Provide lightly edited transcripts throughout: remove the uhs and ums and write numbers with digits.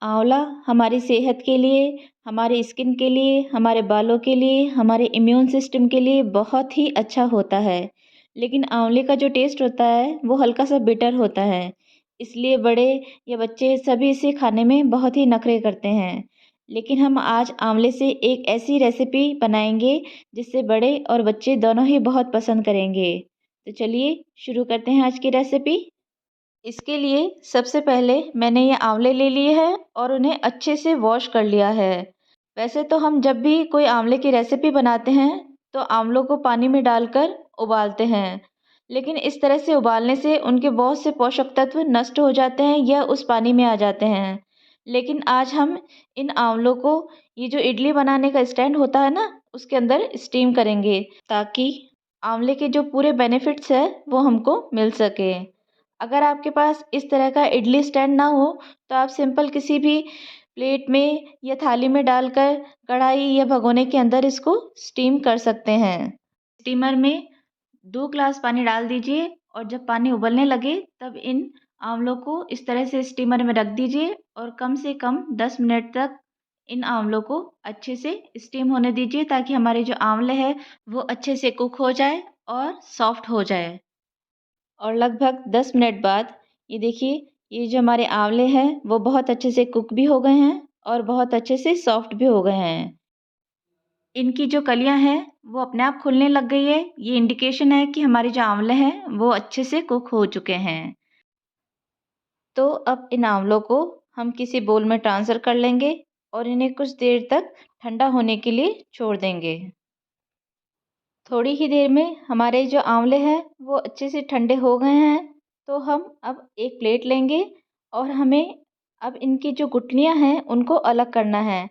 आंवला हमारी सेहत के लिए, हमारी स्किन के लिए, हमारे बालों के लिए, हमारे इम्यून सिस्टम के लिए बहुत ही अच्छा होता है। लेकिन आंवले का जो टेस्ट होता है वो हल्का-सा बिटर होता है। इसलिए बड़े या बच्चे सभी इसे खाने में बहुत ही नखरे करते हैं। लेकिन हम आज आंवले से एक ऐसी रेसिपी बनाएँगे जिससे बड़े और बच्चे दोनों ही बहुत पसंद करेंगे। तो चलिए शुरू करते हैं आज की रेसिपी। इसके लिए सबसे पहले मैंने ये आंवले ले लिए हैं और उन्हें अच्छे से वॉश कर लिया है। वैसे तो हम जब भी कोई आंवले की रेसिपी बनाते हैं तो आंवलों को पानी में डालकर उबालते हैं। लेकिन इस तरह से उबालने से उनके बहुत से पोषक तत्व नष्ट हो जाते हैं या उस पानी में आ जाते हैं। लेकिन आज हम इन आंवलों को ये जो इडली बनाने का स्टैंड होता है ना, उसके अंदर स्टीम करेंगे ताकि आंवले के जो पूरे बेनिफिट्स हैं वो हमको मिल सके। अगर आपके पास इस तरह का इडली स्टैंड ना हो तो आप सिंपल किसी भी प्लेट में या थाली में डालकर कढ़ाई या भगोने के अंदर इसको स्टीम कर सकते हैं। स्टीमर में 2 ग्लास पानी डाल दीजिए और जब पानी उबलने लगे तब इन आंवलों को इस तरह से स्टीमर में रख दीजिए और कम से कम 10 मिनट तक इन आंवलों को अच्छे से स्टीम होने दीजिए ताकि हमारे जो आंवले हैं वो अच्छे से कुक हो जाए और सॉफ्ट हो जाए। और लगभग 10 मिनट बाद ये देखिए, ये जो हमारे आंवले हैं वो बहुत अच्छे से कुक भी हो गए हैं और बहुत अच्छे से सॉफ्ट भी हो गए हैं। इनकी जो कलियां हैं वो अपने आप खुलने लग गई है। ये इंडिकेशन है कि हमारे जो आंवले हैं वो अच्छे से कुक हो चुके हैं। तो अब इन आंवलों को हम किसी बोल में ट्रांसफ़र कर लेंगे और इन्हें कुछ देर तक ठंडा होने के लिए छोड़ देंगे। थोड़ी ही देर में हमारे जो आंवले हैं वो अच्छे से ठंडे हो गए हैं। तो हम अब एक प्लेट लेंगे और हमें अब इनकी जो गुठलियाँ हैं उनको अलग करना है।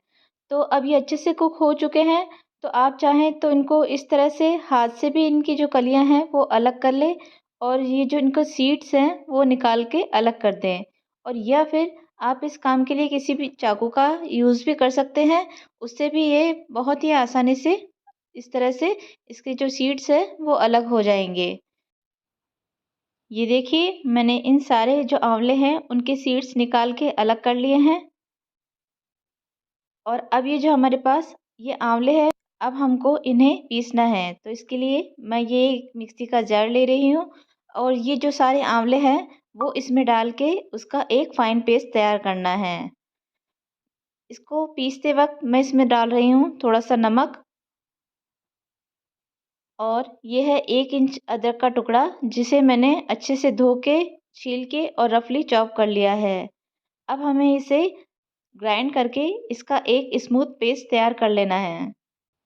तो अब ये अच्छे से कुक हो चुके हैं। तो आप चाहें तो इनको इस तरह से हाथ से भी इनकी जो कलियाँ हैं वो अलग कर लें और ये जो इनका सीड्स हैं वो निकाल के अलग कर दें। और या फिर आप इस काम के लिए किसी भी चाकू का यूज़ भी कर सकते हैं। उससे भी ये बहुत ही आसानी से इस तरह से इसके जो सीड्स हैं वो अलग हो जाएँगे। ये देखिए, मैंने इन सारे जो आंवले हैं उनके सीड्स निकाल के अलग कर लिए हैं। और अब ये जो हमारे पास ये आंवले हैं, अब हमको इन्हें पीसना है। तो इसके लिए मैं ये एक मिक्सी का जार ले रही हूँ और ये जो सारे आंवले हैं वो इसमें डाल के उसका एक फ़ाइन पेस्ट तैयार करना है। इसको पीसते वक़्त मैं इसमें डाल रही हूँ थोड़ा-सा नमक और ये है 1 इंच अदरक का टुकड़ा जिसे मैंने अच्छे से धो के, छील के और रफली चॉप कर लिया है। अब हमें इसे ग्राइंड करके इसका एक स्मूथ पेस्ट तैयार कर लेना है।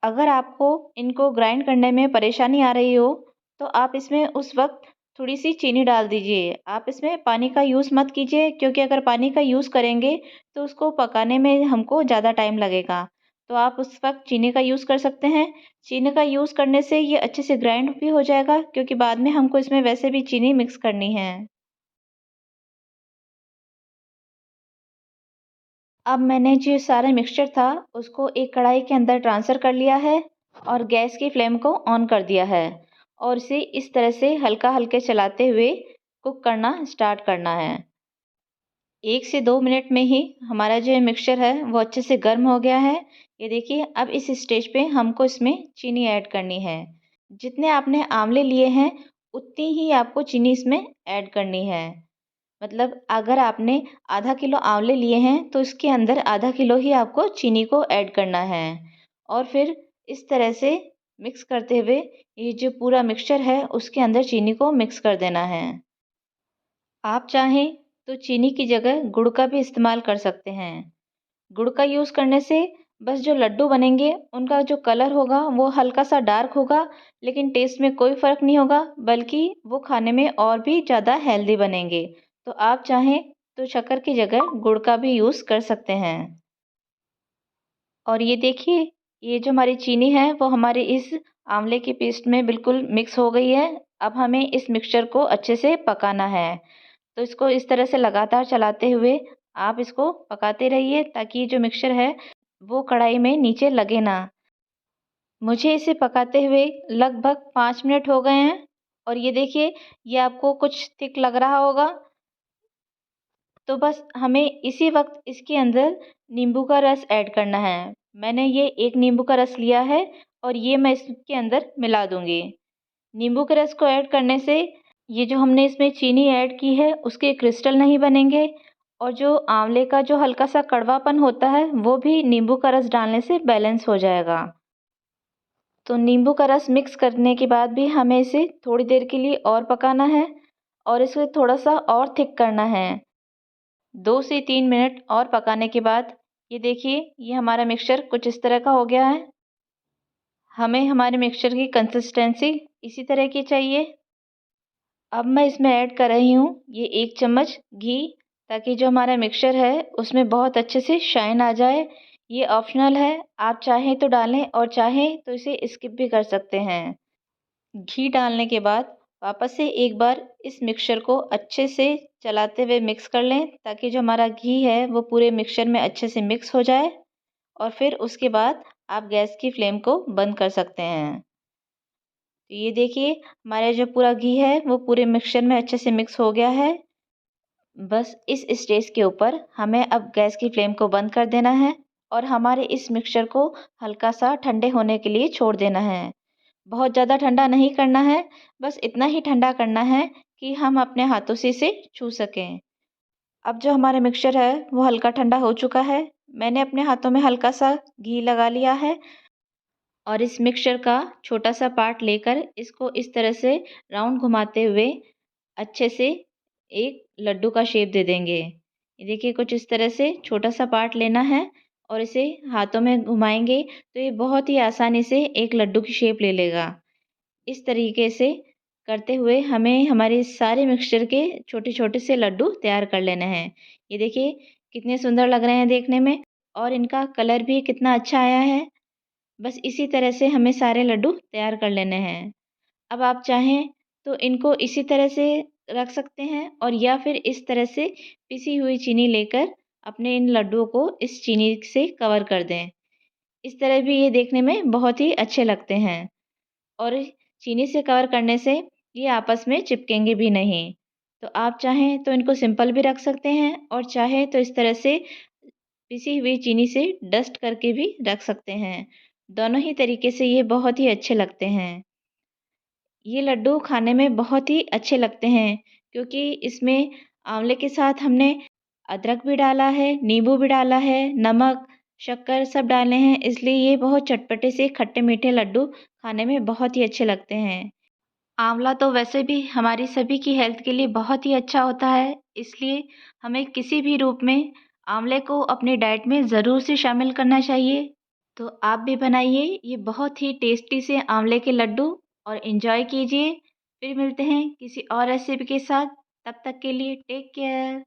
अगर आपको इनको ग्राइंड करने में परेशानी आ रही हो, तो आप इसमें उस वक़्त थोड़ी-सी चीनी डाल दीजिए। आप इसमें पानी का यूज़ मत कीजिए क्योंकि अगर पानी का यूज़ करेंगे, तो उसको पकाने में हमको ज़्यादा टाइम लगेगा। तो आप उस वक़्त चीनी का यूज़ कर सकते हैं। चीनी का यूज़ करने से ये अच्छे से ग्राइंड भी हो जाएगा क्योंकि बाद में हमको इसमें वैसे भी चीनी मिक्स करनी है। अब मैंने जो सारा मिक्सचर था, उसको एक कढ़ाई के अंदर ट्रांसफ़र कर लिया है और गैस की फ्लेम को ऑन कर दिया है और इसे इस तरह से हल्के चलाते हुए कुक करना स्टार्ट करना है। 1 से 2 मिनट में ही हमारा जो ये मिक्सचर है, वो अच्छे से गर्म हो गया है। ये देखिए, अब इस स्टेज पे हमको इसमें चीनी ऐड करनी है। जितने आपने आंवले लिए हैं, उतनी ही आपको चीनी इसमें ऐड करनी है। मतलब अगर आपने आधा किलो आंवले लिए हैं तो इसके अंदर आधा किलो ही आपको चीनी को ऐड करना है और फिर इस तरह से मिक्स करते हुए ये जो पूरा मिक्सचर है उसके अंदर चीनी को मिक्स कर देना है। आप चाहें तो चीनी की जगह गुड़ का भी इस्तेमाल कर सकते हैं। गुड़ का यूज़ करने से बस जो लड्डू बनेंगे उनका जो कलर होगा वो हल्का सा डार्क होगा, लेकिन टेस्ट में कोई फ़र्क नहीं होगा बल्कि वो खाने में और भी ज़्यादा हेल्दी बनेंगे। तो आप चाहें तो शक्कर की जगह गुड़ का भी यूज़ कर सकते हैं। और ये देखिए, ये जो हमारी चीनी है वो हमारे इस आंवले के पेस्ट में बिल्कुल मिक्स हो गई है। अब हमें इस मिक्सचर को अच्छे से पकाना है। तो इसको इस तरह से लगातार चलाते हुए आप इसको पकाते रहिए ताकि ये जो मिक्सचर है वो कढ़ाई में नीचे लगे ना। मुझे इसे पकाते हुए लगभग 5 मिनट हो गए हैं और ये देखिए, ये आपको कुछ थिक लग रहा होगा। तो बस हमें इसी वक्त इसके अंदर नींबू का रस ऐड करना है। मैंने ये 1 नींबू का रस लिया है और ये मैं इसके अंदर मिला दूँगी। नींबू के रस को ऐड करने से ये जो हमने इसमें चीनी ऐड की है उसके क्रिस्टल नहीं बनेंगे और जो आंवले का जो हल्का सा कड़वापन होता है वो भी नींबू का रस डालने से बैलेंस हो जाएगा। तो नींबू का रस मिक्स करने के बाद भी हमें इसे थोड़ी देर के लिए और पकाना है और इसे थोड़ा सा और थिक करना है। 2 से 3 मिनट और पकाने के बाद ये देखिए ये हमारा मिक्सचर कुछ इस तरह का हो गया है। हमें हमारे मिक्सचर की कंसिस्टेंसी इसी तरह की चाहिए। अब मैं इसमें ऐड कर रही हूँ ये 1 चम्मच घी, ताकि जो हमारा मिक्सचर है उसमें बहुत अच्छे से शाइन आ जाए। ये ऑप्शनल है, आप चाहें तो डालें और चाहें तो इसे स्किप भी कर सकते हैं। घी डालने के बाद वापस से एक बार इस मिक्सचर को अच्छे से चलाते हुए मिक्स कर लें, ताकि जो हमारा घी है वो पूरे मिक्सचर में अच्छे से मिक्स हो जाए और फिर उसके बाद आप गैस की फ्लेम को बंद कर सकते हैं। तो ये देखिए हमारा जो पूरा घी है वो पूरे मिक्सचर में अच्छे से मिक्स हो गया है। बस इस स्टेज के ऊपर हमें अब गैस की फ्लेम को बंद कर देना है और हमारे इस मिक्सचर को हल्का सा ठंडे होने के लिए छोड़ देना है। बहुत ज़्यादा ठंडा नहीं करना है, बस इतना ही ठंडा करना है कि हम अपने हाथों से इसे छू सकें। अब जो हमारा मिक्सचर है वो हल्का ठंडा हो चुका है। मैंने अपने हाथों में हल्का सा घी लगा लिया है और इस मिक्सचर का छोटा सा पार्ट लेकर इसको इस तरह से राउंड घुमाते हुए अच्छे से एक लड्डू का शेप दे देंगे। ये देखिए कुछ इस तरह से छोटा सा पार्ट लेना है और इसे हाथों में घुमाएंगे तो ये बहुत ही आसानी से एक लड्डू की शेप ले लेगा। इस तरीके से करते हुए हमें हमारे सारे मिक्सचर के छोटे-छोटे से लड्डू तैयार कर लेने हैं। ये देखिए कितने सुंदर लग रहे हैं देखने में और इनका कलर भी कितना अच्छा आया है। बस इसी तरह से हमें सारे लड्डू तैयार कर लेने हैं। अब आप चाहें तो इनको इसी तरह से रख सकते हैं और या फिर इस तरह से पिसी हुई चीनी लेकर अपने इन लड्डुओं को इस चीनी से कवर कर दें। इस तरह भी ये देखने में बहुत ही अच्छे लगते हैं और चीनी से कवर करने से ये आपस में चिपकेंगे भी नहीं। तो आप चाहें तो इनको सिंपल भी रख सकते हैं और चाहे तो इस तरह से पिसी हुई चीनी से डस्ट करके भी रख सकते हैं। दोनों ही तरीके से ये बहुत ही अच्छे लगते हैं। ये लड्डू खाने में बहुत ही अच्छे लगते हैं क्योंकि इसमें आंवले के साथ हमने अदरक भी डाला है, नींबू भी डाला है, नमक, शक्कर सब डाले हैं, इसलिए ये बहुत चटपटे से खट्टे-मीठे लड्डू खाने में बहुत ही अच्छे लगते हैं। आंवला तो वैसे भी हमारी सभी की हेल्थ के लिए बहुत ही अच्छा होता है, इसलिए हमें किसी भी रूप में आंवले को अपनी डाइट में ज़रूर से शामिल करना चाहिए। तो आप भी बनाइए ये बहुत ही टेस्टी से आंवले के लड्डू और एंजॉय कीजिए। फिर मिलते हैं किसी और रेसिपी के साथ, तब तक के लिए टेक केयर।